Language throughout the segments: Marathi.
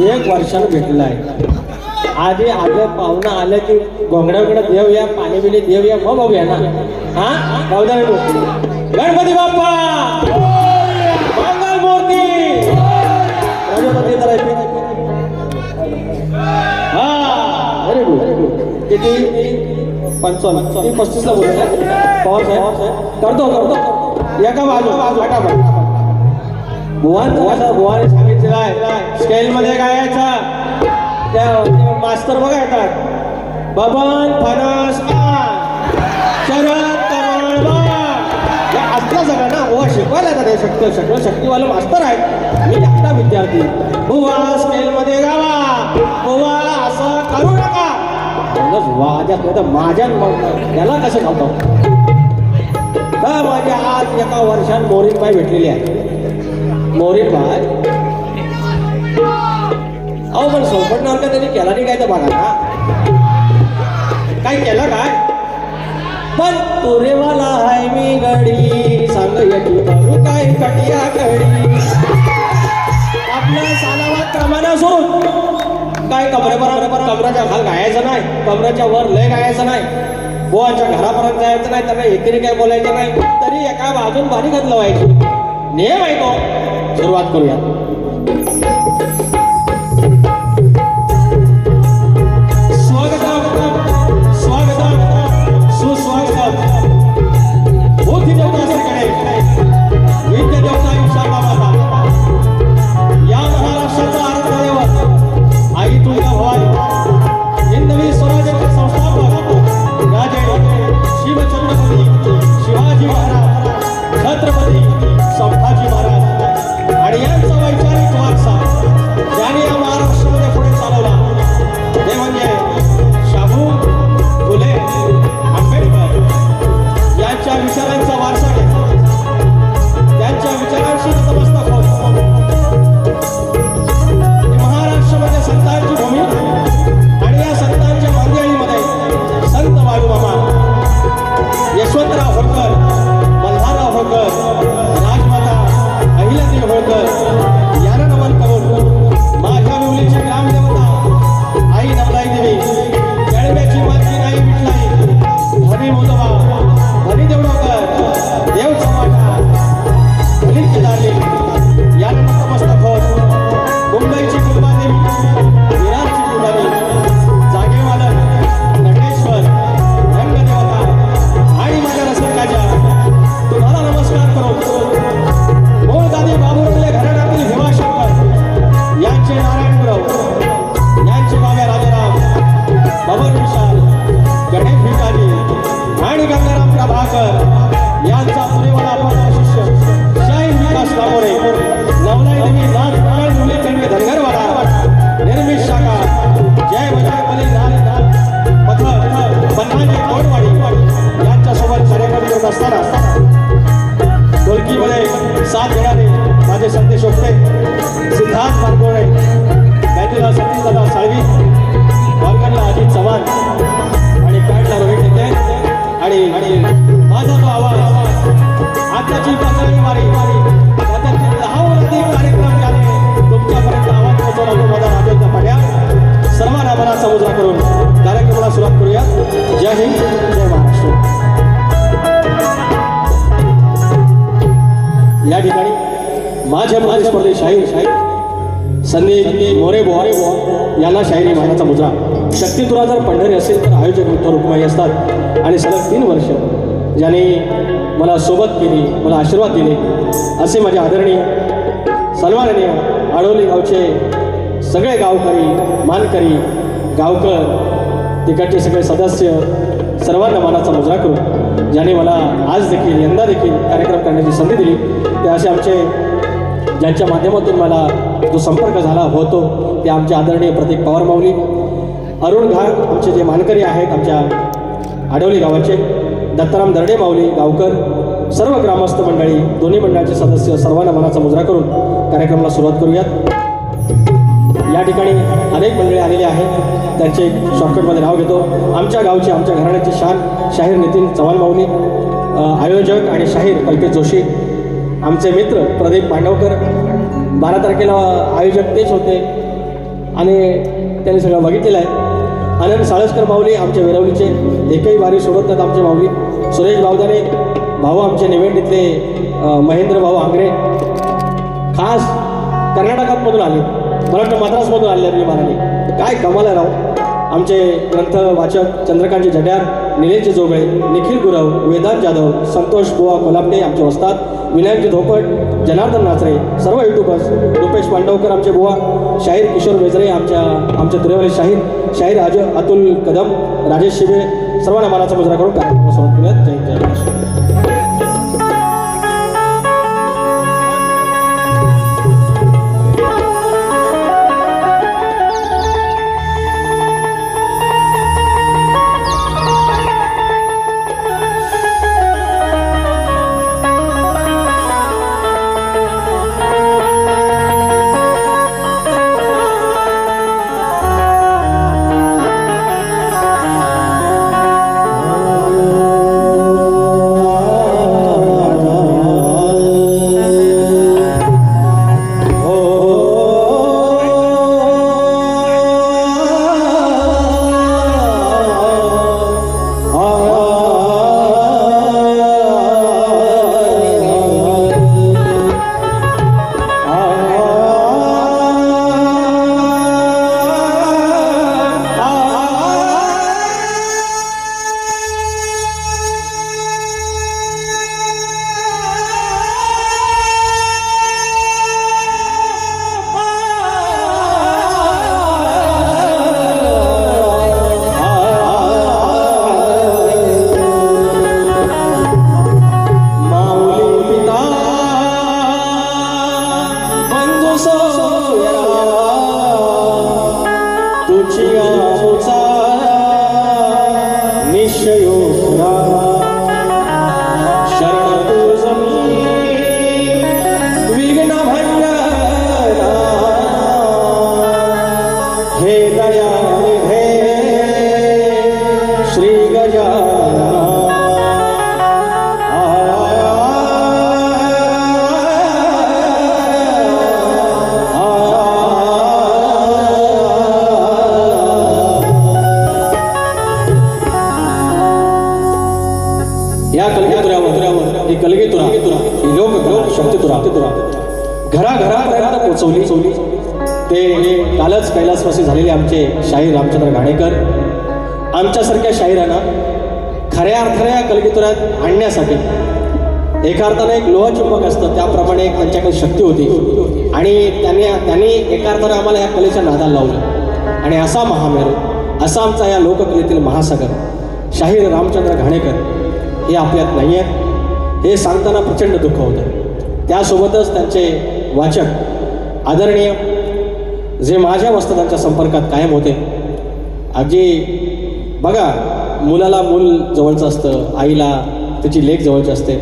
एक वर्षानं भेटलाय. आधी आलं पाहुणा आलं की गोंगड्याकडे देव या पाणी बिणी देव या मग बघूया ना. हा गणपती बाप्पा मंगल मूर्ती गणपती हा व्हेरी गुड. किती 55 35 ला बोलतो पवार साहेब. करतो एका बाजू बुवाने सांगितलेलं आहे स्केल मध्ये गायचं. त्या मास्तर बघा येतात बबन फणस शरद कमळ या असला सगळं ना बुवा शिकवायला येतात. सगळं शक्तीवालं मास्तर आहेत. मी एकटा विद्यार्थी. बुवा स्केल मध्ये गावा बुवा असं करू नका. माझ्या त्याला कसं खातो तर माझ्या आज एका वर्षात मोरीनबाई भेटलेली आहे. मोरीनबाई अहो पण सोपटणार का त्यांनी केला नाही काय तर बघा ना. काय केलं काय पण तुरेवाला हाय मी गडी सांग याची करू काय कटिया गडी. आपल्या सालावात क्रमानं असून काय कमराच्या खाल गायचं नाही. कमराच्या वर लय गायचं नाही. बुवाच्या घरापर्यंत जायचं नाही. त्यांना एकेरी काय बोलायचं नाही. तरी एका बाजून बारी घातलं व्हायची नियम आहे तो. सुरुवात करूया. स्वागतम स्वागतम सुस्वागतम. बुद्धी देवता सगळे विद्या देवता विशाला माता या महाराष्ट्राचा आराध्य दैवत आई तुळजा भवानी हिंदवी स्वराज्याचे संस्थापक राजे शिवछत्रपती शिवाजी महाराज छत्रपती संभाजी महाराज आणि यांचा साळवी, ऑर्गनला अजित चव्हाण आणि पॅडला रोहित नेते आणि माझा तो आवाज आताची पातळी वारी त्याच्यात 10 अधिक कार्यक्रम झाले तुमच्यापर्यंत आवाज पोहोचवला तो माझा राजेंद्र पाड्या. सर्वांना मनाचा मुजरा करून कार्यक्रमाला सुरुवात करूया. जय हिंद, जय महाराष्ट्र. या ठिकाणी माझ्या प्रतिस्पर्धी शाहीर संदीप मोरे बुवा यांना शाहिरी मानाचा मुद्रा. शक्तितुरा जर पंढरी असेल तर आयोजक विठ्ठल रुक्माई असतात आणि सलग 3 वर्ष ज्यांनी मला सोबत केली, मला आशीर्वाद दिले असे माझे आदरणीय सन्माननीय आडवली गावचे सगळे गावकरी, मानकरी, गावकर, तिकडचे सगळे सदस्य, सर्वांना मानाचा मुजरा करून ज्यांनी मला आज देखील यंदा देखील कार्यक्रम करण्याची संधी दिली ते असे आमचे ज्यांच्या माध्यमातून मला जो संपर्क झाला होतो ते आमचे आदरणीय प्रतीक पवार माऊली, अरुण घाग आमचे जे मानकरी आहेत आमच्या आडवली गावाचे, दत्ताराम दर्डे माऊली गावकर, सर्व ग्रामस्थ मंडळी, दोन्ही मंडळाचे सदस्य, सर्वांना मनाचा मुजरा करून कार्यक्रमाला सुरुवात करूयात. या ठिकाणी अनेक मंडळी आलेली आहेत, त्यांचे शॉर्टकटमध्ये नाव घेतो. आमच्या गावचे, आमच्या घराण्याचे शान शाहीर नितीन चव्हाण माऊली, आयोजक आणि शाहीर कल्पेश जोशी, आमचे मित्र प्रदीप मांडवकर. 12 तारखेला आयोजक तेच होते आणि त्यांनी सगळं बघितलेलं आहे. आनंद साळसकर माऊली आमच्या वेरवलीचे, एकही वारी सोडत नाहीत आमचे माऊली. सुरेश बावदाने भाऊ आमचे निवेंडीतले, महेंद्र भाऊ आंग्रे खास कर्नाटकातमधून आले, मला वाटतं मद्रासमधून आले विमानाने. काय कमाल आहे राव. आमचे ग्रंथ वाचक चंद्रकांतजी जड्यार, निलेशजी जोगळे, निखिल गुरव, वेदांत जाधव, संतोष बुवा कोल्हापटे आमचे वस्ताद, विनायकजी धोपट, जनार्दन नाचरे, सर्व युट्यूबर्स, रुपेश पांडवकर आमचे बुवा, शाहीर किशोर वेजरे आमचे तुरेवाले शाहीर अतुल कदम, राजेश शिबे, सर्वांना मानाचा मुजरा करून कार्यक्रम सुरुवात करूयात. जय जय महाराष्ट्र. घराघरापर्यंत पोचवली. ते कालच कैलासवासी झालेले आमचे शाहीर रामचंद्र घाणेकर आमच्यासारख्या शाहिरांना खऱ्या अर्थाने या कलगीतुरात आणण्यासाठी एका अर्थानं एक लोहचुंबक असतं त्याप्रमाणे एक त्यांच्याकडे शक्ती होती आणि त्यांनी एका अर्थानं आम्हाला या कलेच्या नादाला लावलं. आणि असा महामेरू, असा आमचा या लोककलेतील महासागर शाहीर रामचंद्र घाणेकर हे आपल्यात नाही आहेत हे सांगताना प्रचंड दुःख होतं. त्यासोबतच त्यांचे वाचक आदरणीय जे माझ्या वस्तादांच्या संपर्कात कायम होते. अगदी बघा, मुलाला मूल जवळचं असतं, आईला त्याची लेक जवळची असते.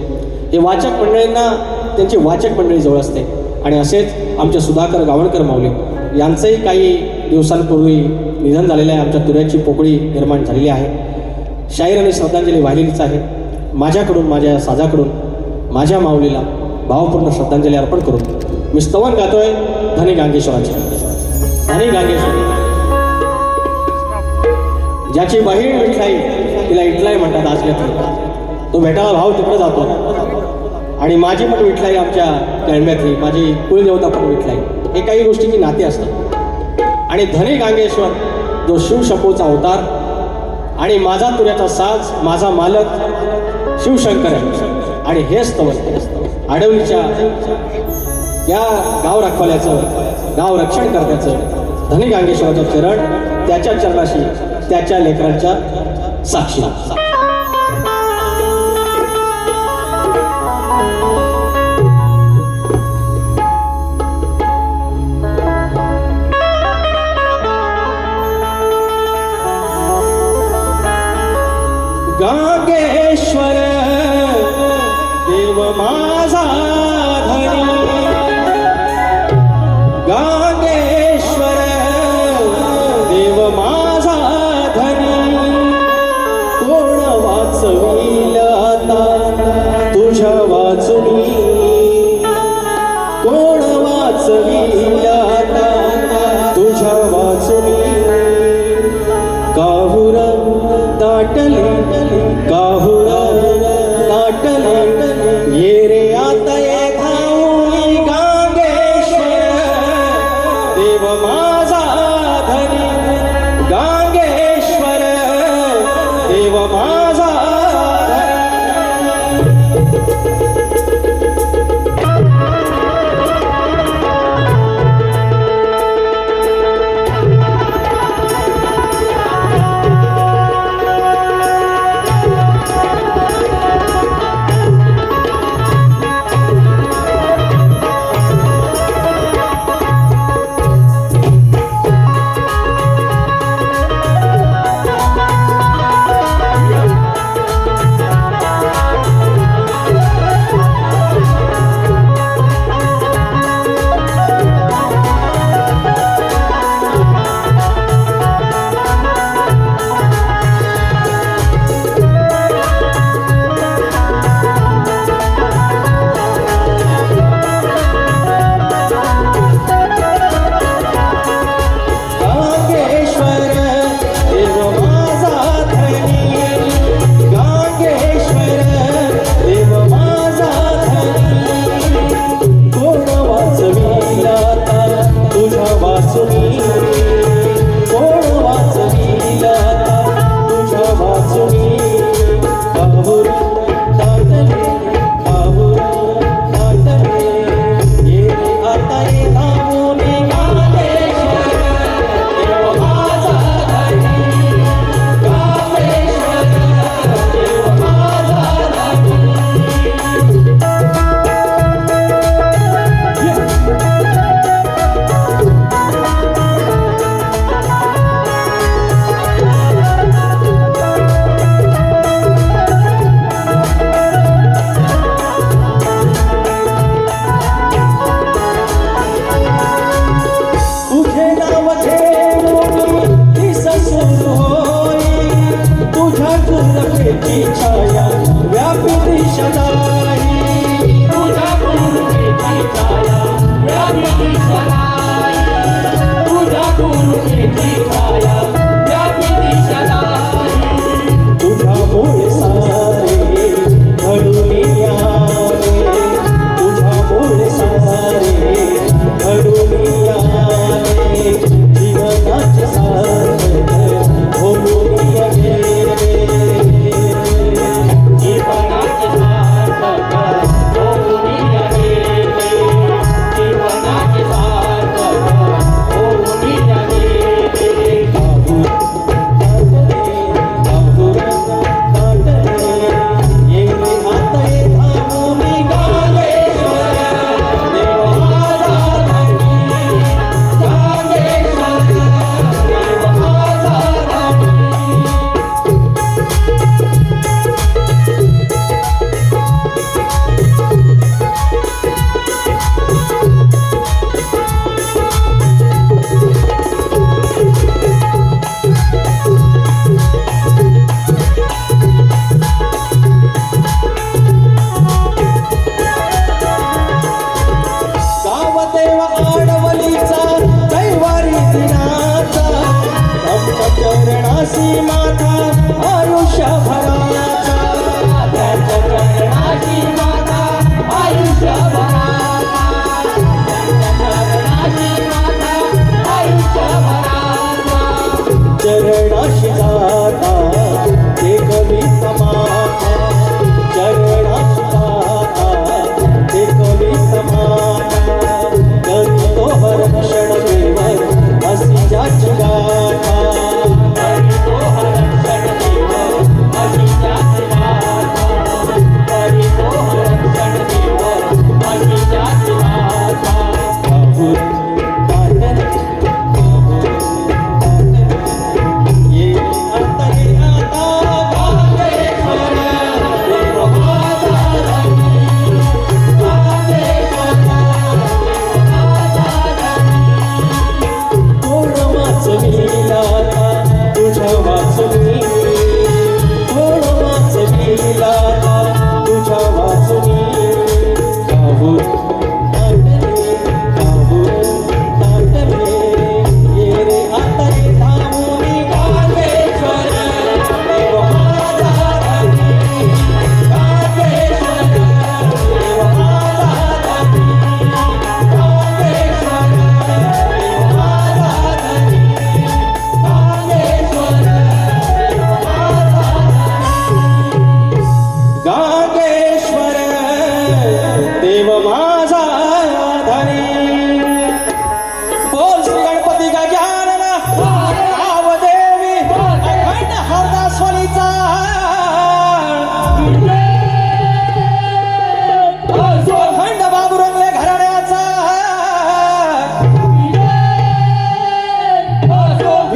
हे वाचक मंडळींना त्यांची वाचक मंडळी जवळ असते. आणि असेच आमचे सुधाकर गावणकर माऊली यांचंही काही दिवसांपूर्वी निधन झालेलं आहे. आमच्या तुऱ्याची पोकळी निर्माण झालेली आहे. शाहीर आणि श्रद्धांजली वाहिलेलीच आहे. माझ्याकडून, माझ्या साजाकडून माझ्या माऊलीला भावपूर्ण श्रद्धांजली अर्पण करून मी स्तवन गातोय धनी गांगेश्वराचे. धनी गांगेश्वर ज्याची बहीण विठलाई, तिला इटलाई म्हणतात आज घेतली. तो भेटायला भाव तिकडे जातो. आणि माझी पण विठलाई आमच्या कळंब्यातली, माझी कुलदेवता पण विठलाई. हे काही गोष्टीची नाती असतात. आणि धनी गांगेश्वर जो शिवशंभूचा अवतार आणि माझा तुऱ्याचा साज, माझा मालक शिवशंकर आहे. आणि हे स्तवन आडवलीच्या या गाव रखवाल्याचं, गाव रक्षण करण्याचं धनी गांगेश्वराचं चरण, त्याच्या चरणाशी त्याच्या लेकरांच्या साक्षी. गांगेश्वर देव माझा धनी, गांगेश्वर देव माझा धनी, कोण वाचवील आता तुझ्या वाचुनी, कोण वाचवील आता तुझ्या वाचुनी. काहुर दाटले, काहुर दाटले, ये रे आता ये धावली गांगेश्वर देव माझा धनी, गांगेश्वर देव माझा धनी.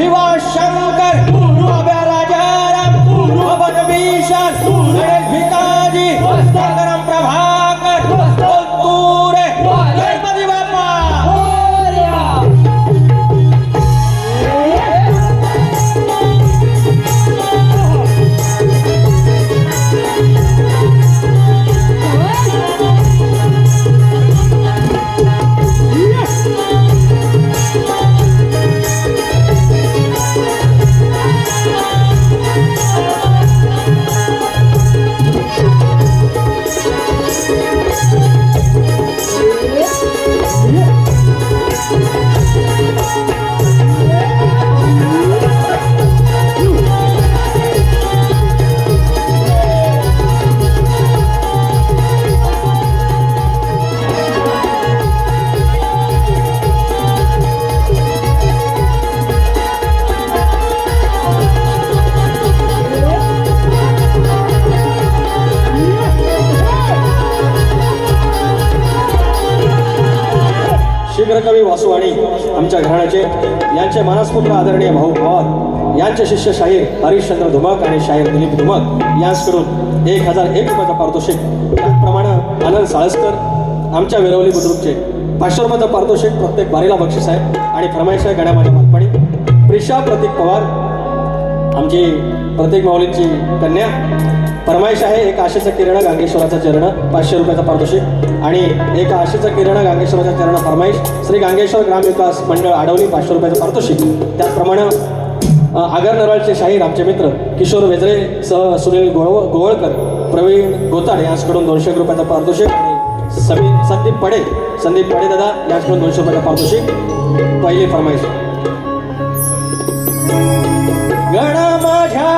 विवा शंकर अभ्या राजाराम अभन भीषण गणेश भिकाजी गरम प्रभाकर तूरे गणपती बाप्पा शीघ्रकवी वासुवाणी आमच्या घराण्याचे यांचे मानसपुत्र आदरणीय भाऊ पवार यांचे शिष्य शाहीर हरिश्चंद्र धुमक आणि शाहीर दिलीप धुमक यांच्याकडून 1001 रुपयाचं पारितोषिक. त्याचप्रमाणे आनंद साळसकर आमच्या वेरवली बुद्रुकचे 500 रुपयाचं पारितोषिक. प्रत्येक बारीला बक्षीस आहे आणि फरमाईश आहे गड्या माझ्या बालपणी. प्रिशा प्रतीक पवार आमची प्रत्येक माऊलींची कन्या. फरमाईश आहे एक आशेचं किरण गांगेश्वराचं चरण 500 रुपयाचं पारितोषिक आणि एक आशेचं किरण गांगेश्वराचं चरण फरमाईश श्री गांगेश्वर ग्रामविकास मंडळ आडवली 500 रुपयाचं पारितोषिक. त्याचप्रमाणे आगर नरवालचे शाहीर आमचे मित्र किशोर वेजरे सह सुनील गोवळकर प्रवीण गोताडे यांच्याकडून 200 रुपयाचं पारितोषिक आणि संदीप पडे दादा यांच्याकडून 200 रुपयाचं पारितोषिक. पहिली फरमाईश. गण माझ्या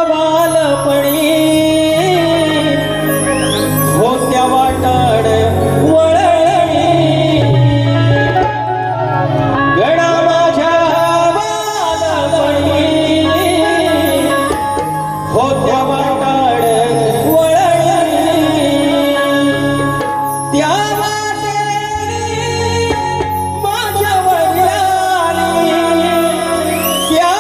बालपणी होत्या वाटाड वळणी गण माझ्या बालपणी होत्या वाटाड वळणी त्या वाटेने माझ्या वडिलांनी त्या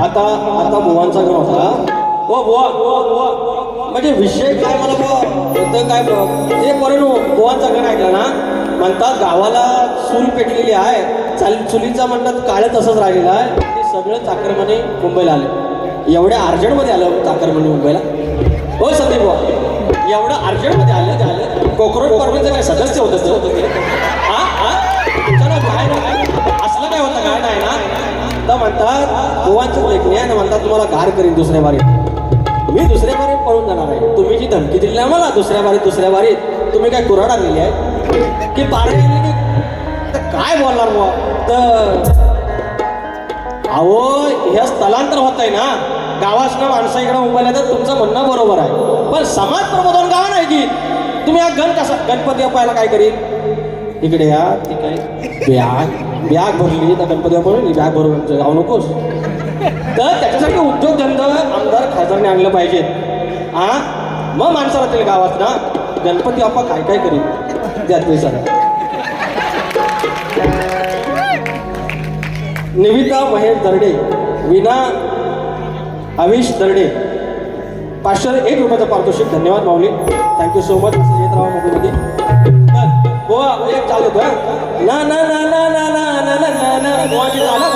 आता बुवांचा क्रम होता. ओ बुवा म्हणजे विषय काय मला होतं काय हे बरं बुवांचा गण ऐकला ना म्हणतात गावाला चूल पेटलेली आहे चुलीचा म्हणतात काळ तसंच राहिलेलं आहे आणि सगळं चाकरमाने मुंबईला आले. एवढ्या अर्जंटमध्ये आलं चाकरमाने मुंबईला. हो संदीप बुवा एवढं अर्जंटमध्ये आलं कोकरोड पर्वचं काय सदस्य होतं ते चला काय असलं काय होतं काय नाही ना. तर म्हणतात बुवांचं लेखणी आहे ना म्हणतात तुम्हाला घार करीन दुसऱ्या बारीत. मी दुसऱ्या बारीत पळून जाणार आहे. तुम्ही जी धमकी दिली ना मला दुसऱ्या बारीत तुम्ही काय कुऱ्हाड आणलेली आहे की पारे की तर काय बोलणार बुवा. तर अहो हे स्थलांतर होत आहे ना गावासनं माणसं इकडं मुंबईला तर तुमचं म्हणणं बरोबर आहे पण समाज प्रबोधन गाव नाही की तुम्ही हा गणपती बाप्पाला काय करीन इकडे या ती काय बॅग भरली तर गणपती बाप्पा बॅग भरून जाऊ नकोस. तर त्याच्यासाठी उद्योगधंदा आमदार खासदारांनी आणलं पाहिजे. मग माणसं राहतील गावात ना गणपती बाप्पा काय काय करीन द्या पैसा. निविता महेश दर्डे विना अविश दर्डे 501 रुपयाचं पारितोषिक. धन्यवाद माऊली थँक्यू सो मच. येत राहा मोबाईलमध्ये गोवा एक चालू होतं ना ना ना ना ना ना ना ना ना गोवाची झालं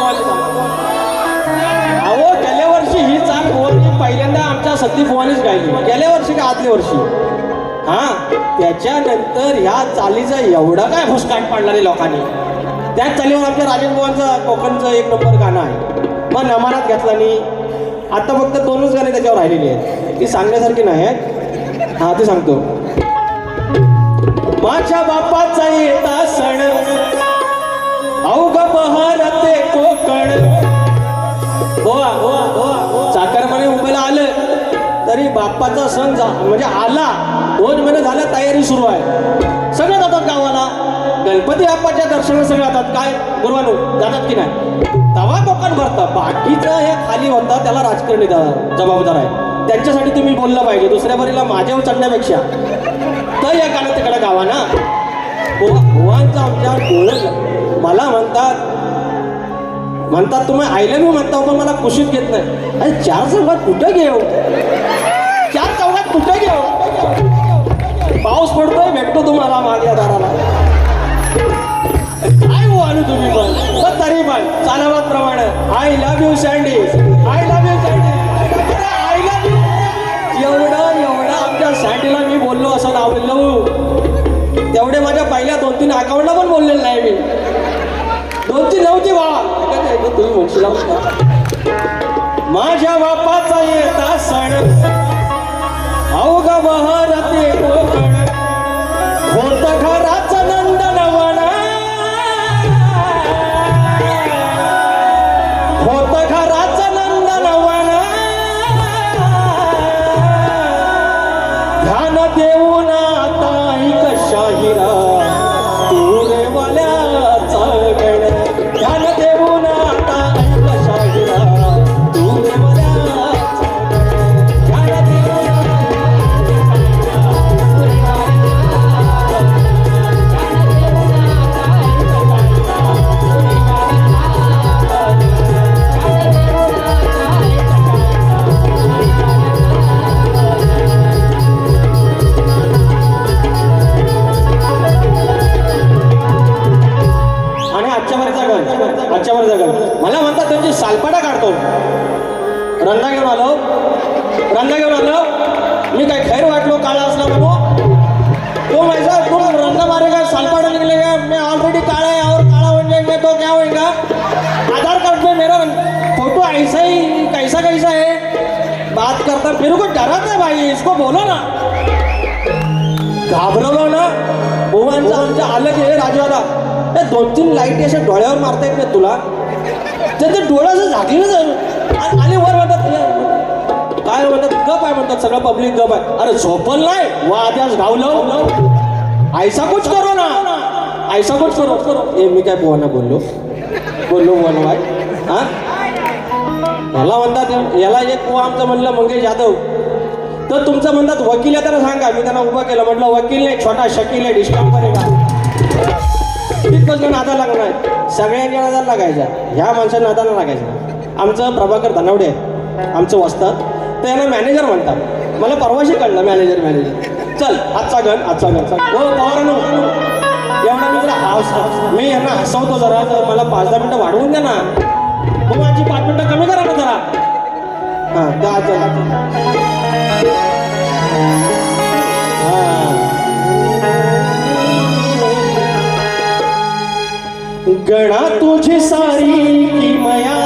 अहो गेल्या वर्षी ही चाल गोवाची पहिल्यांदा आमच्या सतीश बुवानीच गायली. गेल्या वर्षी का आदल्या वर्षी त्याच्यानंतर ह्या चालीचा एवढा काय भुसकाट पाडला नाही लोकांनी. त्याच चालीवर आमच्या राजेश बुवांचं कोकणचं 1 नंबर गाणं आहे. मग नमानात घेतला नाही. आता फक्त 2च गाणे त्याच्यावर राहिलेली आहेत ती सांगण्यासारखी नाही आहेत. ते सांगतो. माझ्या बाप्पा बाप्पाचा सण म्हणजे आला 2 महिने झाल्या तयारी सुरू आहे. सगळे जातात गावाला गणपती बाप्पाच्या दर्शनाला सगळे जातात. काय गुरुवानो जातात की नाही? तवा कोकण भरतं. बाकीचं हे खाली होतं त्याला राजकारणी जबाबदार आहे. त्यांच्यासाठी तुम्ही बोललं पाहिजे. दुसऱ्या बरीला माझ्यावर चढण्यापेक्षा तर या गाणं तिकडे गावा ना. भुवांचं आमच्या डोळं मला म्हणतात तुम्ही आय लव्ह यू म्हणता पण मला कुशीत घेत नाही. अरे 4 चौघात कुठं घेऊ? 4 चौघात कुठं घेऊ? पाऊस पडतोय भेटतो तुम्हाला माझ्या दाराला. काय हो आलो तुम्ही पण तरी पण चालवाप्रमाणे I love you Sandy, I love you Sandy, I love you. एवढं आमच्या सँडीला मी बोललो असं नाव तेवढे माझ्या पहिल्या 2-3 अकाउंटला पण बोललेलं नाही मी. 2-3 नव्हती बाळा. तुम्ही म्हणशील माझ्या बापाचा येता सण अवघ बहरते कोकण होत घराचं नंदनवन, होत घराचं नंदनवन. ध्यान देऊन आता शाहिरा तुरेवाल्याचा गण. ध्यान देऊन आता शाहिरा तुरेवाल्याचा ध्यान देऊन. मला म्हणतात त्यांची सालपाटा काढतो. रंगा घेऊन आलो मी काय खैर वाटलो काळा असला म्हणून तो माझा तुम रंगा मारेगा सालपाटा निकलेगा. मैं ऑलरेडी काला है और काला बन जाएंगे तो क्या होगा? आधार कार्ड पे मेरा फोटो ऐसा ही कैसा है. बात करता मेरे को डराता है भाई. इसको बोलो ना. घाबरवलो ना. भुवांचं आमचं आलं की हे राजवादा 2-3 लाईट अशा डोळ्यावर मारता येत नाही तुला. त्यांचं डोळं असं झाकलं आले वर म्हणतात काय म्हणतात गप आहे म्हणतात. सगळं पब्लिक गप आहे. अरे झोपल नाही वा आद्यास गावलं ऐसा कुछ करो ना, ऐसा कुछ करो. ए मी काय पोहाना बोललो भाई. हा याला म्हणतात याला एक पोहा आमचं म्हणलं मंगेश यादव तर तुमचं म्हणतात वकील आहे तर सांगा. मी त्यांना उभं केलं म्हटलं वकील नाही छोटा शकील आहे डिस्काउंट करेगा. तिथपासून नादा लागणार. सगळ्यांच्या नादाला लागायचा. ह्या माणसाला नादाला लागायचं. आमचं प्रभाकर धनावडे आमचं वस्तात तर यांना मॅनेजर म्हणतात. मला परवाशी कळलं मॅनेजर चल आजचा गण हो पवारांनो एवढा मी जरा मी यांना हसवतो जरा. तर मला 5-10 मिनटं वाढवून द्या ना. मग माझी 5 मिनटं कमी करा ना जरा. हां गणा तुझी सारी किमया.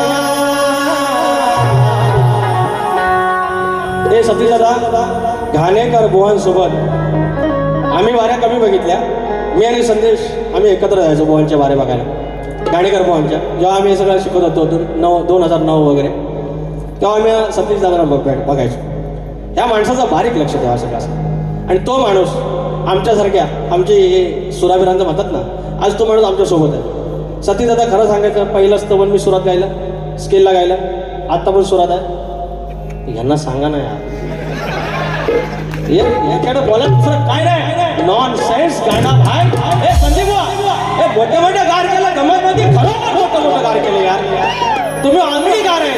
हे सतीश दादा घाणेकर बुवांसोबत आम्ही वाऱ्या कमी बघितल्या. मी आणि संदेश आम्ही एकत्र जायचो बुवांच्या वाऱ्या बघायला. घाणेकर बुवांच्या जेव्हा आम्ही हे सगळं शिकत होतो 2009 वगैरे तेव्हा आम्ही सतीश दादाला बघायचो. ह्या माणसाचं बारीक लक्ष तेव्हा सगळं. आणि तो माणूस आमच्यासारख्या आमचे हे सुराबिरांचं म्हणतात ना आज तो माणूस आमच्यासोबत आहे. सतीश दादा खरं सांगायचं पहिलं स्तवन मी सुरात गायला स्केलला गायला आत्ता पण सुरात आहे. यांना सांगा ना याच्याकडे बोला दुसरं काय नाही. नॉन सेन्स गाणं भाई. हे संदीप हे मोठे गार केलं गमत नव्हती. खरं मोठं गार केलं यार. तुम्ही ऑलरेडी गार आहे.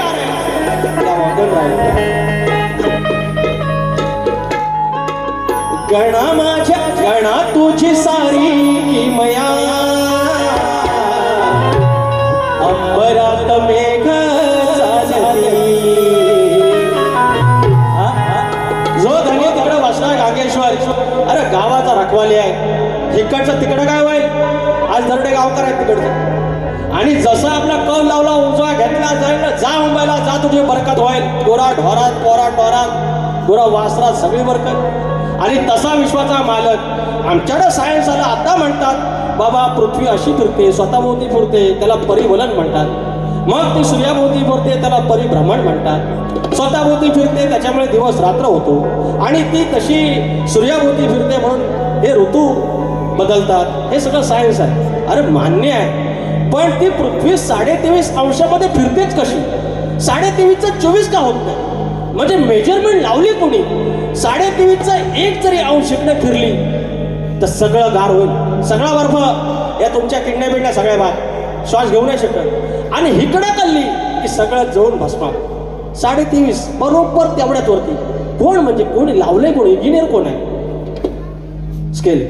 गणा माझ्या गणा तुझी सारी किमया अंबरात मेघ चालती. जो धनी तिकडं बसला गागेश्वर. अरे गावाचा रखवाली आहे. इकडचं तिकडं काय होईल. आज दरडे गावकर आहेत तिकडचं. आणि जसं आपला कल लावला उजवा घेतला जाईल जा मुंबईला जा तुझी बरकत होईल. गोरा ढोरात पोरा टोरात गोरा वासरात सगळी बरकत. आणि तसा विश्वाचा मालक आमच्याकडे सायन्स आला. आता म्हणतात बाबा पृथ्वी अशी फिरते स्वतःभोवती फिरते त्याला परिवलन म्हणतात. मग ती सूर्याभोवती फिरते, त्याला परिभ्रमण म्हणतात. स्वतःभोवती फिरते, त्याच्यामुळे दिवस रात्र होतो. आणि ती तशी सूर्याभोवती फिरते म्हणून हे ऋतू बदलतात. हे सगळं सायन्स आहे. अरे मान्य आहे, पण ती पृथ्वी 23.5 अंशामध्ये फिरतेच कशी? 23.5चा 24 का होत नाही? म्हणजे मेजरमेंट लावली कोणी? 23.5चा 1 जरी अंश इकडे फिरली तर सगळं गार होईल. सगळा बर्फ या तुमच्या किडण्या बिडण्या सगळ्या भाग श्वास घेऊ नाही शकत. आणि इकडं कल्ली की सगळं जळून भस्मात. 23.5 बरोबर तेवढ्याच वरती. कोण म्हणजे कोणी लावलंय? कोण इंजिनियर कोण आहे? स्केल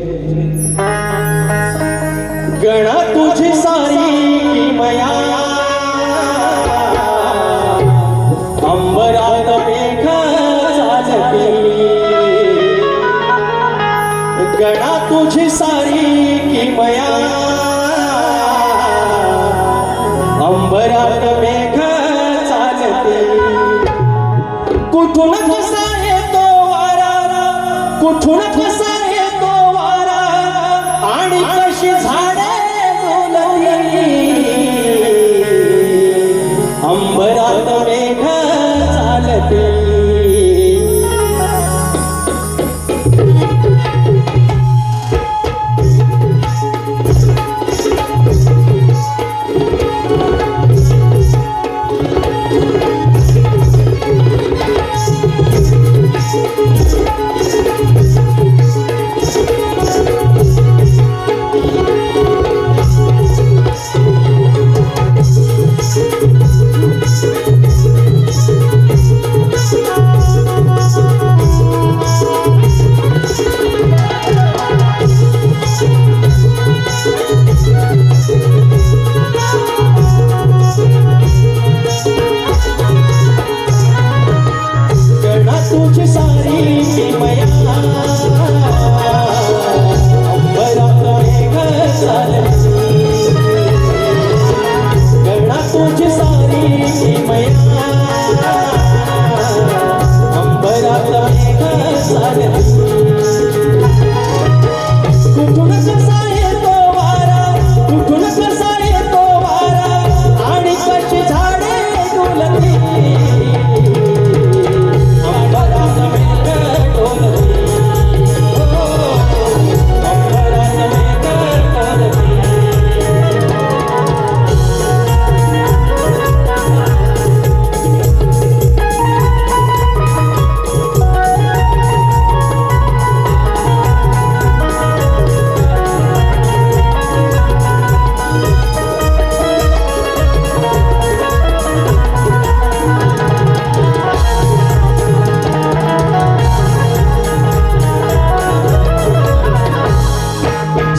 गणा तुझी सारी मया अंबरात मेघ चालती. गणा तुझी सारी किमया अंबरात मेघ चालती. कुठून कसा येतो वारा, कुठून कसा येतो वारा, आणि कशी झाडे डोलती. अंबरात मेघ चालती. तुझी सारी मया अंबरात मेघ चालती. गणा तुझी सारी मया अंबरात मेघ चालती. कुठून कसा येतो वारा, कुठून कसा येतो वारा, आणि कशी झाडे डोलती.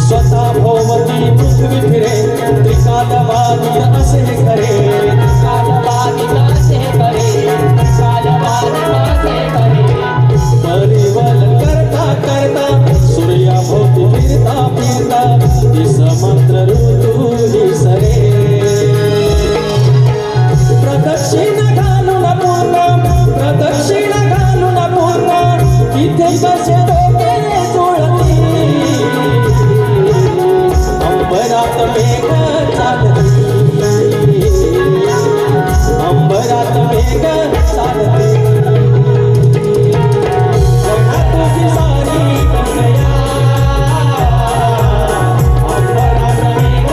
स्वतःभोवती पृथ्वी फिरे, त्रिकालबाधी असे करे. त्रिकालबाधी असे करे, त्रिकालबाधी असे करे. परिवलन करता करता सूर्याभोवती फिरता फिरता ही समंत्र ऋतू ही सरे. प्रदक्षिणा घालून पूर्ण, प्रदक्षिणा घालून पूर्ण, इथे कसे डोके जुळती. अंबरात मेघ चालती. अंबरात मेघ चालती. गणा तुझी सारी कमया अंबरात मेघ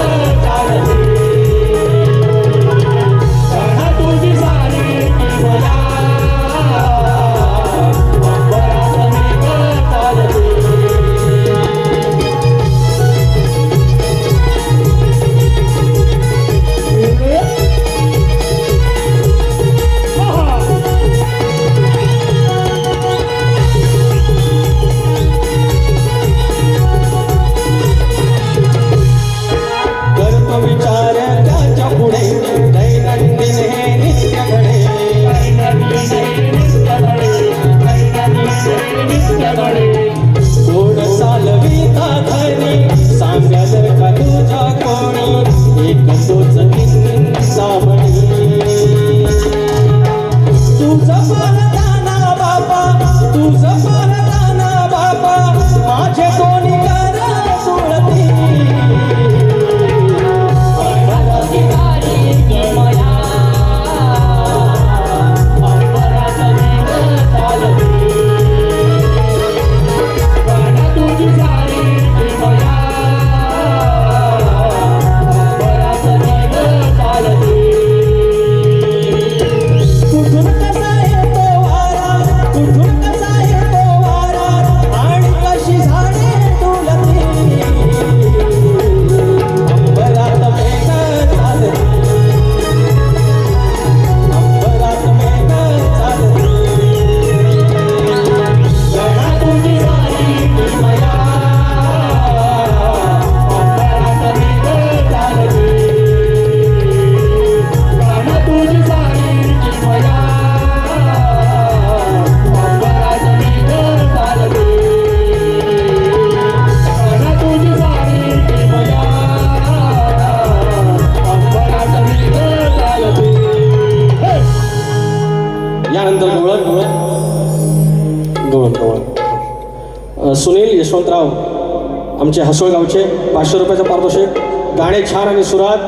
यशवंतराव आमचे हसोळगावचे 500 रुपयाचं पारितोषिक. गाणे छान आणि सुरात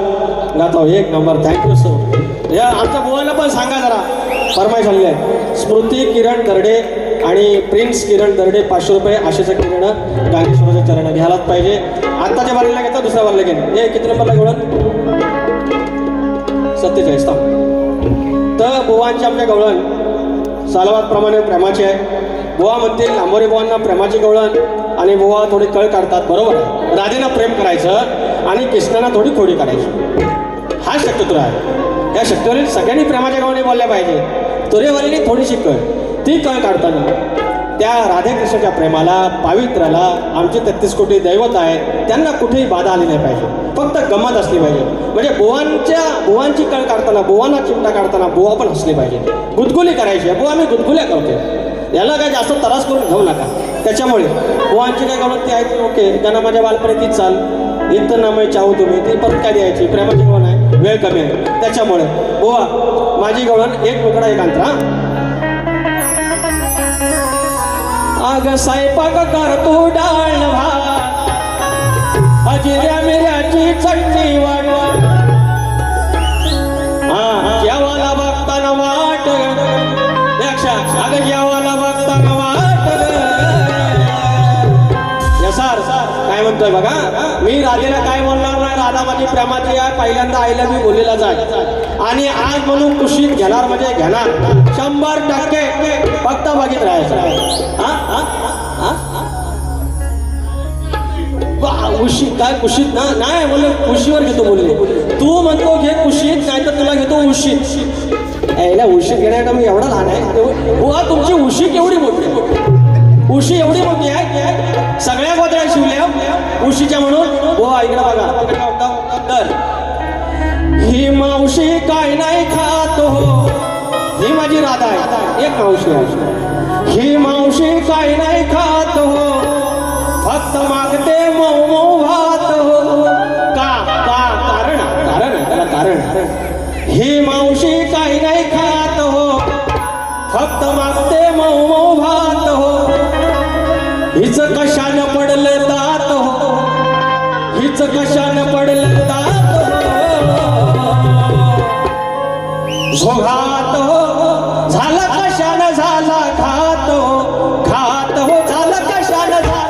गातो एक नंबर. Thank you sir. या आमच्या बुवाला पण सांगा जरा, फरमाईश झालेली आहे. स्मृती किरण दर्डे आणि प्रिन्स किरण दर्डे 500 रुपये आशेचं किरण गांगेश्वराचं चरण घ्यायलाच पाहिजे. आत्ताच्या बारीला घेता दुसऱ्या बारीला घेईन. हे किती नंबरला गवळण 47. तर बुवांची आमच्या गवळण सालवादप्रमाणे प्रेमाची आहे. बुवा म्हणतील लांबोरे बुवांना प्रेमाची गवळण आणि बुवा थोडी कळ काढतात. बरोबर आहे. राधेनं प्रेम करायचं आणि कृष्णानं थोडी खोडी काढायची. हा शक्यतो आहे. या शक्यतोवर सगळ्यांनी प्रेमाच्या गवळणी बोलल्या पाहिजे. तुरेवालीने थोडीशी कळ, ती कळ काढताना त्या राधेकृष्णाच्या प्रेमाला, पावित्र्याला आमचे 33 कोटी दैवत आहे, त्यांना कुठेही बाधा आली नाही पाहिजे. फक्त गंमत असली पाहिजे. म्हणजे बुवांची कळ काढताना, बुवांना चिमटा काढताना बुवा पण हसली पाहिजे. गुदगुली करायची आहे. बुवा आम्ही गुदगुल्या करतो, याला काय जास्त त्रास करून घेऊ नका. त्याच्यामुळे बुवांची काय गवळण ती आहे ओके, त्यांना माझ्या बालपणी तीच चाल इथं नामय चाहू तुम्ही, ती परत काय द्यायची. प्रेमाची गवळण आहे, वेळ कमी आहे. त्याच्यामुळे बुवा माझी गवळण एक मुकडा एक अंतरा. आग स्वयंपाक करतो डाळ भात, जिऱ्या मिऱ्याची चटणी वाढवा. जेवाला बघताना वाट अग जेवाला बघताना वाट. सर काय म्हणतोय बघा, मी राधेला काय बोलणार नाही. राधा माझी प्रेमाची आहे. पहिल्यांदा आईला मी बोललेला जाय आणि आज म्हणून कुशीत घेणार म्हणजे घेणार 100%. फक्त बघित राहायचं. उशी काय कुशीत ना नाही बोलले, उशीवर घेतो बोलले. तू म्हणतो घे कुशीत, नाही तर तुला घेतो उशीत. यायला उशीत घेण्याचा मी एवढा लहान आहे. बुवा तुमची उशी केवढी मोठी, उशी एवढी मोठी आहे. सगळ्या गोदड्या शिवल्या उशीच्या म्हणून. बुवा इकडे बघा. तर ही मावशी काय नाही खात हो, ही माझी राधा आहे. एक मावशी आहे. ही मावशी काय नाही खात हो, फक्त मागते मऊ मऊ भात हो. कारण आहे त्याला कारण. ही मावशी काही नाही खात हो, फक्त मागते मऊ मऊ भात हो. हिच कशानं पडलं दात हो, हिच कशानं पडलं दात हो. झोघात हो झाला कशानं झाला खात हो, खात हो झालं कशानं झाला.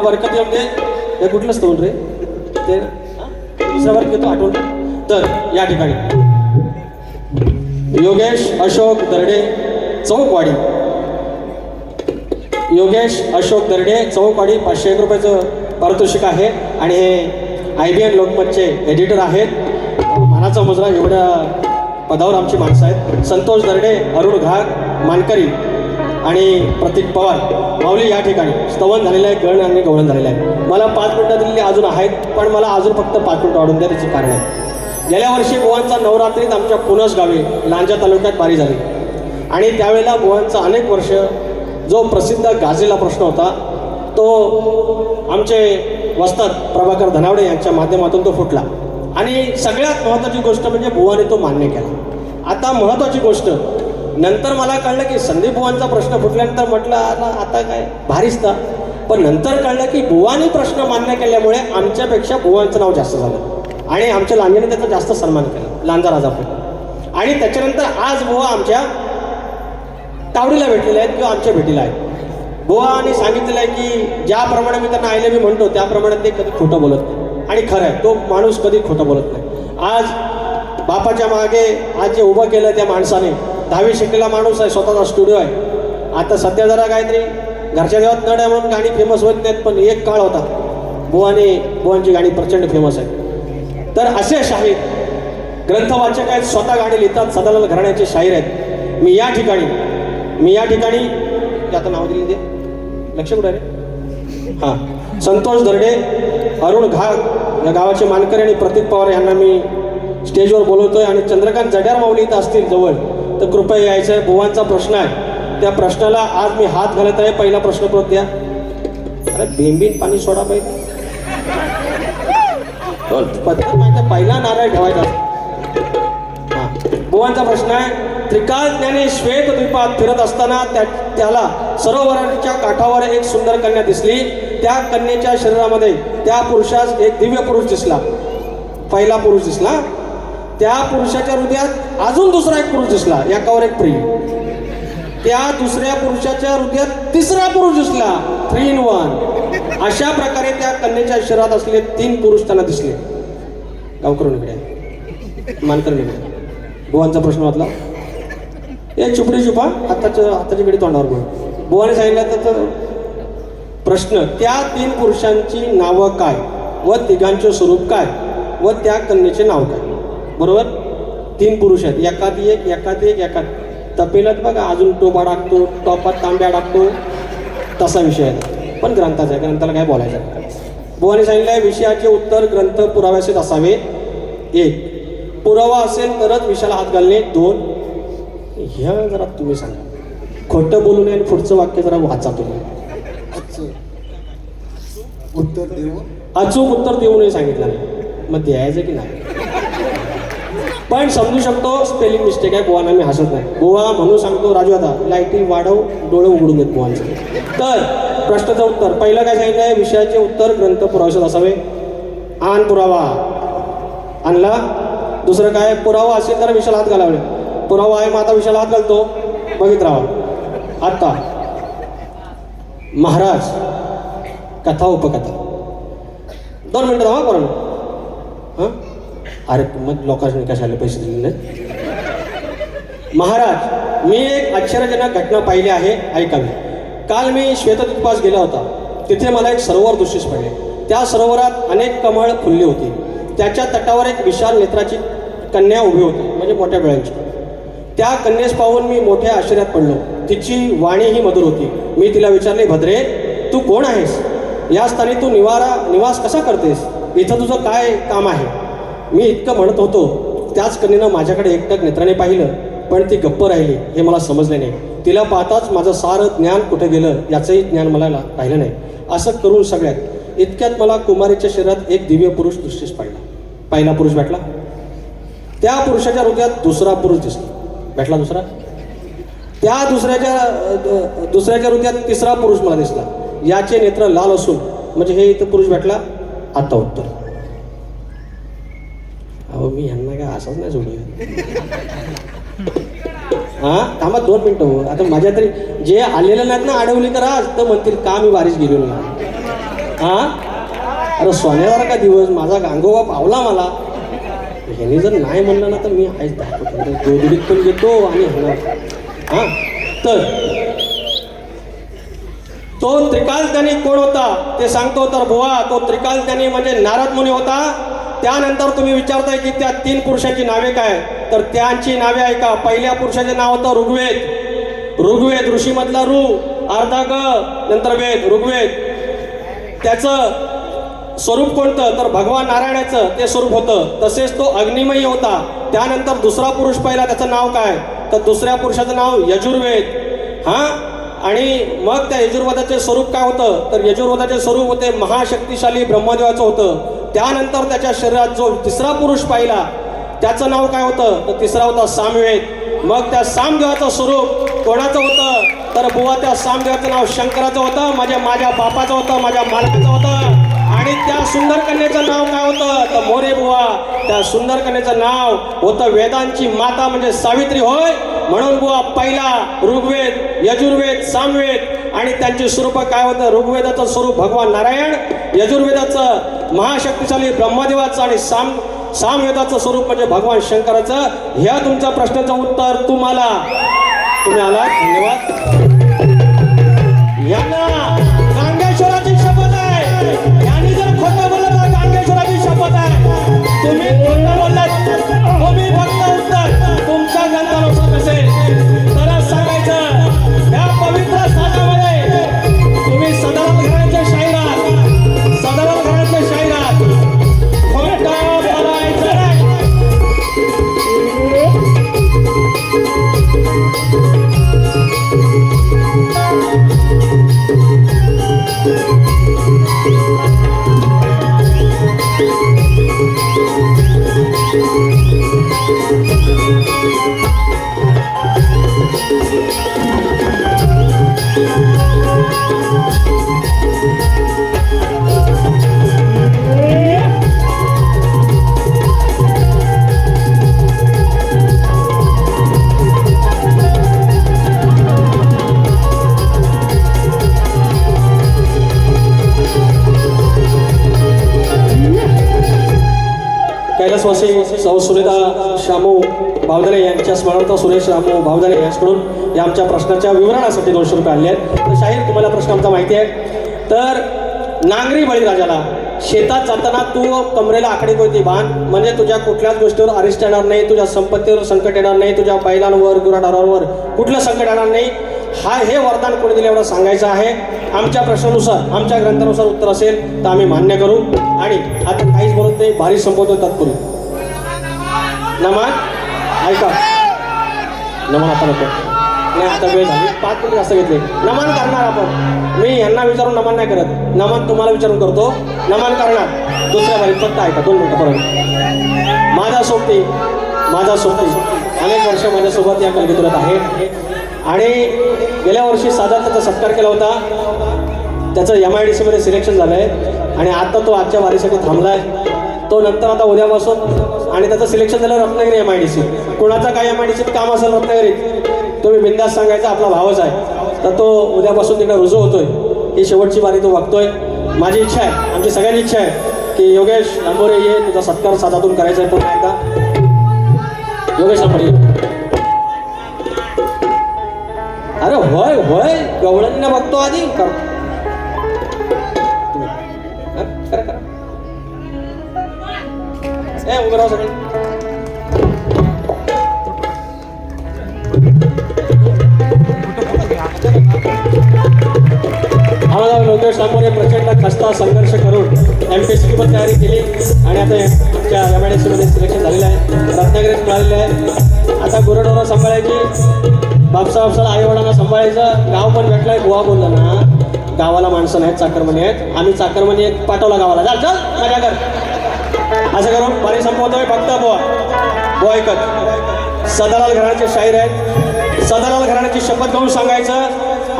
बरकत येऊन दे. हे कुठलं स्थळ रे ते दुसऱ्या वर्ग घेतो आठवण. तर या ठिकाणी योगेश अशोक दर्डे चौकवाडी, योगेश अशोक दर्डे चौकवाडी 501 रुपयाचं पारितोषिक आहे. आणि हे IBN लोकमतचे एडिटर आहेत. मानाचा मुजरा एवढ्या पदावर आमची माणसं आहेत. संतोष दर्डे, अरुण घाग मानकरी आणि प्रतीक पवार माऊली या ठिकाणी स्तवन झालेलं आहे, गण आणि गवळण झालेलं आहे. मला 5 मिनिटं दिलेली अजून आहेत, पण मला अजून फक्त 5 मिनिटं वाढून द्या. त्याचं कारण आहे गेल्या वर्षी बुवांचा नवरात्रीत आमच्या पुनस गावी लांजा तालुक्यात बारी झाली आणि त्यावेळेला बुवांचा अनेक वर्ष जो प्रसिद्ध गाजलेला प्रश्न होता तो आमचे वस्ताद प्रभाकर धनावडे यांच्या माध्यमातून तो फुटला. आणि सगळ्यात महत्त्वाची गोष्ट म्हणजे बुवाने तो मान्य केला. आता महत्त्वाची गोष्ट नंतर मला कळलं की संदीप बुवांचा प्रश्न फुटल्यानंतर म्हटलं आता काय भारीच तर, पण नंतर कळलं की बुवानी प्रश्न मान्य केल्यामुळे आमच्यापेक्षा बुवांचं नाव जास्त झालं आणि आमच्या लांजाने त्याचा जास्त सन्मान केला, लांजा राजापूर. आणि त्याच्यानंतर आज बुवा आमच्या तावडीला भेटलेले आहेत किंवा आमच्या भेटीला आहेत. बुवाने सांगितलेलं आहे की ज्याप्रमाणे मी त्यांना आयले मी म्हणतो त्याप्रमाणे ते कधी खोटं बोलत नाही. आणि खरं आहे, तो माणूस कधी खोटं बोलत नाही. आज बापाच्या मागे आज जे उभं केलं त्या माणसाने, 10वी शिकलेला माणूस आहे, स्वतःचा स्टुडिओ आहे. आता सध्या जरा काहीतरी घरच्या देवात नड आहे म्हणून गाणी फेमस होत नाहीत, पण एक काळ होता बुवांची गाणी प्रचंड फेमस आहे. तर असे शाहीर ग्रंथवाचक आहेत, स्वतः गाणी लिहितात, सदालाल घराण्याचे शाहीर आहेत. मी या ठिकाणी आता नाव दिले ते लक्ष कुठे रे, हां, संतोष दर्डे, अरुण घाग या गावाचे मानकरी आणि प्रतीक पवार यांना मी स्टेजवर बोलवतोय. आणि चंद्रकांत जड्यार माऊली इथं असतील जवळ तर कृपया यायचं आहे. बुवांचा प्रश्न आहे, त्या प्रश्नाला आज मी हात घालत आहे. पहिला प्रश्न परत द्या. अरे बेंबीन पाणी सोडा पाहिजे पद्धत माहिती, पहिला नारळ ठेवायचा. हां, बुवांचा प्रश्न आहे, त्रिकाल ज्ञानी श्वेत द्वीपात फिरत असताना त्याला सरोवराच्या काठावर एक सुंदर कन्या दिसली. त्या कन्येच्या शरीरामध्ये त्या पुरुषास एक दिव्य पुरुष दिसला. पहिला पुरुष दिसला, त्या पुरुषाच्या हृदयात अजून दुसरा एक पुरुष दिसला, एकावर एक प्रिय. त्या दुसऱ्या पुरुषाच्या हृदयात तिसरा पुरुष दिसला, 3 in 1. अशा प्रकारे त्या कन्येच्या शरीरात असलेले 3 पुरुष त्यांना दिसले. गावकरूंकडे मानकरीकडे बुवांचा प्रश्न वाचला. हे चुपडी चुपा हाताची घडी तोंडावर बोल. बुवाने सांगितलं तर प्रश्न, त्या 3 पुरुषांची नावं काय व तिघांचे स्वरूप काय व त्या कन्येचे नाव काय. बरोबर, 3 पुरुष आहेत, एकादी एक तपेलात बघा अजून टोपा टाकतो, टोपात तांब्या टाकतो, तसा विषय आहे. पण ग्रंथाचा आहे, ग्रंथाला काय बोलायचं. बुवाने सांगितलं आहे विषयाचे उत्तर ग्रंथ पुराव्याचे असावे. 1, पुरावा असेल तरच विषयाला हात घालणे. 2, ह्या जरा तुम्ही सांगा, खोटं बोलू नये आणि पुढचं वाक्य जरा वाचा तुम्ही. अचूक उत्तर देऊ नये सांगितलं नाही, मग द्यायचं की नाही. पण समजू शकतो स्पेलिंग मिस्टेक आहे. बुवांना मी हसत नाही. बुवा म्हणून सांगतो, राजू आता लाईटी वाढव, डोळे उघडून देत बुवांचं. तर प्रश्नाचं उत्तर पहिलं काय सांगितलं आहे, विषयाचे उत्तर ग्रंथ पुराव्याचे असावे. आण पुरावा आणला. दुसरं काय, पुरावा असेल तर विषयाला हात घालावे. पुरावा आहे मग आता विषयाला हात घालतो, बघित राहा. आता महाराज कथा उपकथा 2 मिनिटं राहा करून. हां, अरे मग लोकांनी कशाला पैसे दिले नाही. महाराज, मी एक आश्चर्यजनक घटना पाहिली आहे, ऐकावी. काल मी श्वेतद्वीपास गेला होता. तिथे मला एक सरोवर दृश्यच पडले. त्या सरोवरात अनेक कमळ फुलली होती. त्याच्या तटावर एक विशाल नेत्राची कन्या उभी होती, म्हणजे मोठ्या डोळ्यांची. त्या कन्येस पाहून मी मोठ्या आश्चर्यात पडलो. तिची वाणीही मधुर होती. मी तिला विचारले, भद्रे तू कोण आहेस, या स्थानी तू निवास कसा करतेस, इथं तुझं काय काम आहे. मी इतकं म्हणत होतो, त्याच कन्येनं माझ्याकडे एकटक नेत्राने पाहिलं, पण ती गप्प राहिली हे मला समजले नाही. तिला पाहताच माझं सारं ज्ञान कुठे गेलं याचंही ज्ञान मला राहिलं नाही. असं करून सगळ्यात इतक्यात मला कुमारीच्या शरीरात एक दिव्य पुरुष दृष्टीस पडला. पहिला पुरुष भेटला, त्या पुरुषाच्या हृदयात दुसरा पुरुष दिसला. भेटला दुसरा, त्या दुसऱ्याच्या हृदयात तिसरा पुरुष मला दिसला. याचे नेत्र लाल असून म्हणजे हे इथं पुरुष भेटला. आता उत्तर, अहो मी ह्यांना काय असंच नाही सोडलं. हां, थांबा 2 मिनिटं आता माझ्या तरी जे आलेलं नाहीत ना अडवली तर आज तर म्हणतील का मी वारीस गेलेलो नाही. हा अरे सोन्यासारखा दिवस माझा गांगोबा पावला मला. ह्याने जर नाही म्हणलं ना तर मी आहेच दाखवतो, गोधडीत पण घेतो आणि हा. तर तो त्रिकालज्ञानी कोण होता ते सांगतो. तर बुवा तो त्रिकालज्ञानी म्हणजे नारद मुनी होता. त्यानंतर तुम्ही विचारताय की त्या 3 पुरुषांची नावे काय, तर त्यांची नावे ऐका. पहिल्या पुरुषाचे नाव होतं ऋग्वेद. ऋग्वेद ऋषीमधला ऋ अर्धा ग नंतर वेद ऋग्वेद. त्याचं स्वरूप कोणतं, तर भगवान नारायणाचं ते स्वरूप होतं. तसेच तो अग्निमयी होता. त्यानंतर दुसरा पुरुष पहिला, त्याचं नाव काय, तर दुसऱ्या पुरुषाचं नाव यजुर्वेद. हा आणि मग त्या यजुर्वेदाचे स्वरूप काय होतं, तर यजुर्वेदाचे स्वरूप होते महाशक्तिशाली ब्रह्मदेवाचं होतं. त्यानंतर त्याच्या शरीरात जो तिसरा पुरुष पाहिला त्याचं नाव काय होतं, तर तिसरा होता सामवेद. मग त्या सामदेवाचं स्वरूप कोणाचं होतं, तर बुवा त्या सामदेवाचं नाव शंकराचं होतं, माझ्या बापाचं होतं, माझ्या मालकाचं होतं. आणि त्या सुंदर कन्येचं नाव काय होतं, तर मोरे बुवा. त्या सुंदर कन्येचं नाव होतं वेदांची माता म्हणजे सावित्री होय. म्हणून बुवा पहिला ऋग्वेद यजुर्वेद सामवेद आणि त्यांची स्वरूप काय होतं. ऋग्वेदाचं स्वरूप भगवान नारायण, यजुर्वेदाचं महाशक्तिशाली ब्रह्मदेवाचं आणि सामवेदाचं स्वरूप म्हणजे भगवान शंकराचं. ह्या तुमच्या प्रश्नाचं उत्तर तुम्हाला तुम्ही आला. धन्यवाद. यांना गांगेश्वराची शपथ आहे. यांनी जर खोटं बोललं तर गांगेश्वराची शपथ आहे. तुम्ही खोटं बोललात तुम्ही फक्त उत्तर तुमच्या ग्रंथानुसार असेल तरच सांगायचं. या पवित्र स्थानामध्ये तुम्ही सदानंद घराण्याचे शाहीर आहात. सदानंद घराण्याचे शाहीर आहात. खोटं बोलायचं नाही. कैलासवासी सौ सुरेदा शामू भावदाने यांच्या स्मरणार्थ सुरेश रामू भावदाने यांच्याकडून या आमच्या प्रश्नाच्या विवरणासाठी 200 रुपये आणले आहेत. तर शाहीर तुम्हाला प्रश्न आमचा माहिती आहे. तर नांगरी बळीराजाला शेतात जाताना तू कमरेला आखडी कोणती बांध म्हणजे तुझ्या कुठल्याच गोष्टीवर अरिष्ट येणार नाही, तुझ्या संपत्तीवर संकट येणार नाही, तुझ्या बैलांवर गुराढोरांवर कुठलं संकट येणार नाही. हे वरदान कोणी दिलं एवढं सांगायचं आहे. आमच्या प्रश्नानुसार आमच्या ग्रंथानुसार उत्तर असेल तर आम्ही मान्य करू. आणि आता काहीच बोलत नाही, भारी संपवतो तत्पूर्वी नमन ऐका. नमन आता नको नाही, आता वेळ झाली. 5 मिनिट जास्त घेतले. नमन करणार आपण. मी यांना विचारून नमन नाही करत, नमन तुम्हाला विचारून करतो. नमन करणार दुसऱ्या बारीत फक्त ऐका 2 मिनिटं परत. माझा सोबती अनेक वर्ष माझ्यासोबत या कलगीतुरात आहे आणि गेल्या वर्षी साधारण त्याचा सत्कार केला होता. त्याचं MIDC मध्ये सिलेक्शन झालं आहे आणि आता तो आजच्या वारीसाठी थांबला आहे. तो नंतर आता उद्यापासून आणि त्याचं सिलेक्शन झालं रत्नागिरी MIDC. कोणाचा काय MIDCत काम असेल रत्नागिरीत तुम्ही बिंदास सांगायचा, आपला भावच आहे. तर तो उद्यापासून तिकडे रुजू होतोय. ही शेवटची वारी तो बघतोय. माझी इच्छा आहे, आमची सगळ्यांची इच्छा आहे की योगेश लांबोरे ये, तुझा सत्कार साधातून करायचा आहे. पुन्हा एकदा योगेश लांबोरे. अरे होय होय गवळणीला बघतो आधी कर. उभं राहा सगळे. आम्हाला लोकेश लांबोरे प्रचंड खस्ता संघर्ष करून MPSC पण तयारी केली आणि आता आमच्या MIDC मध्ये सिलेक्शन झालेलं आहे. रत्नागिरीत मिळालेलं आहे. आता गुरढोरं सांभाळायची, बापसाला आईवडिलांना सांभाळायचं. गाव पण भेटलंय. बुवा बोलला ना गावाला माणसं नाहीत, चाकरमणी आहेत. आम्ही चाकरमणी एक पाठवला गावाला, जा चल मजा कर. असं करून पाणी संपवतोय. फक्त बुवा ऐकत. सदालाल घराण्याचे शाहीर आहेत. सदालाल घराण्याची शपथ घेऊन सांगायचं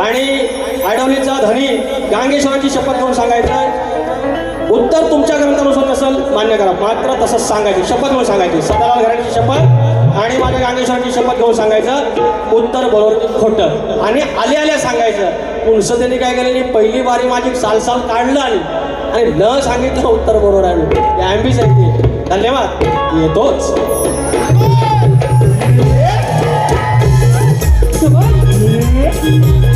आणि आडवलीचा धनी गांगेश्वराची शपथ घेऊन सांगायचं. उत्तर तुमच्या ग्रंथानुसार नसेल मान्य करा, मात्र तसंच सांगायची, शपथ घेऊन सांगायची. सदालाल घराण्याची शपथ आणि माझ्या गांगेश्वराची शपथ घेऊन सांगायचं उत्तर बरोबर की खोटं. आणि आले आल्या सांगायचं पुणसतेने काय केलं की पहिली बारी माझी साल काढलं आणि न सांगितलं उत्तर बरोबर आहे. ॲम्बी सांगते. धन्यवाद. येतोच. सुमन